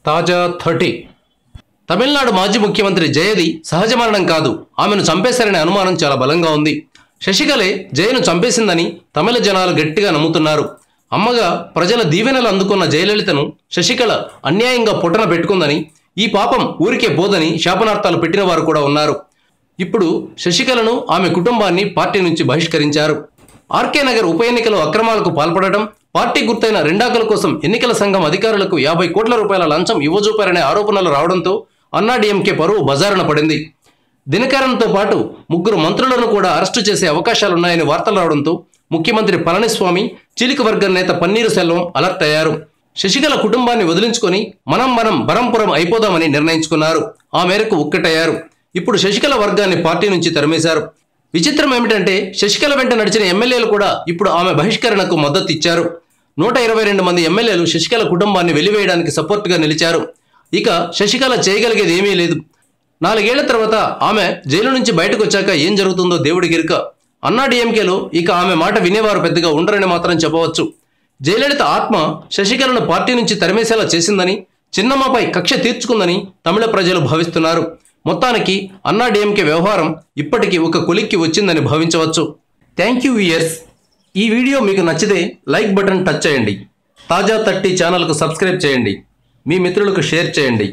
తాజా 30 తమిళనాడు మాజీ ముఖ్యమంత్రి జయది సహజ మరణం కాదు, ఆమెను చంపేశారనే అనుమానం చాలా బలంగా ఉంది. శశికళే జయను చంపేసిందని తమిళ జనాలు గట్టిగా నమ్ముతున్నారు. అమ్మగా ప్రజల దీవెనలు అందుకున్న జయలలితను శశికళ అన్యాయంగా పొట్టన పెట్టుకుందని, ఈ పాపం ఊరికే పోదని శాపనార్థాలు పెట్టిన వారు కూడా ఉన్నారు. ఇప్పుడు శశికళను ఆమె కుటుంబాన్ని పార్టీ నుంచి బహిష్కరించారు. ఆర్కే నగర్ ఉప ఎన్నికలో అక్రమాలకు పాల్పడటం, పార్టీ గుర్తైన రెండాకల కోసం ఎన్నికల సంఘం అధికారులకు 50 కోట్ల రూపాయల లంచం ఇవ్వజూపారనే ఆరోపణలు రావడంతో అన్నాడీఎంకే పరువు బజారున పడింది. దినకరన్తో పాటు 3 మంత్రులను కూడా అరెస్టు చేసే అవకాశాలున్నాయని వార్తలు రావడంతో ముఖ్యమంత్రి పళనిస్వామి, చీలిక వర్గం నేత పన్నీరు సెల్వం అలర్ట్ అయ్యారు. శశికళ కుటుంబాన్ని వదిలించుకొని మనం బరంపురం అయిపోదామని నిర్ణయించుకున్నారు. ఆ మేరకు ఒక్కటయ్యారు. ఇప్పుడు శశికళ వర్గాన్ని పార్టీ నుంచి తరిమేశారు. విచిత్రం ఏమిటంటే శశికళ వెంట నడిచిన ఎమ్మెల్యేలు కూడా ఇప్పుడు ఆమె బహిష్కరణకు మద్దతు ఇచ్చారు. 122 మంది ఎమ్మెల్యేలు శశికళ కుటుంబాన్ని వెలివేయడానికి సపోర్టుగా నిలిచారు. ఇక శశికళ చేయగలిగేది ఏమీ లేదు. 4 ఏళ్ల తర్వాత ఆమె జైలు నుంచి బయటకు వచ్చాక ఏం జరుగుతుందో దేవుడికిరుక. అన్నాడీఎంకేలో ఇక ఆమె మాట వినేవారు పెద్దగా ఉండరని మాత్రం చెప్పవచ్చు. జయలలిత ఆత్మ శశికళను పార్టీ నుంచి తరిమేసేలా చేసిందని, చిన్నమ్మపై కక్ష తీర్చుకుందని తమిళ ప్రజలు భావిస్తున్నారు. మొత్తానికి అన్నాడీఎంకే వ్యవహారం ఇప్పటికీ ఒక కొలిక్కి వచ్చిందని భావించవచ్చు. Thank you viewers. ఈ వీడియో మీకు నచ్చితే లైక్ బటన్ టచ్ చేయండి. తాజా 30 ఛానల్కు సబ్స్క్రైబ్ చేయండి. మీ మిత్రులకు షేర్ చేయండి.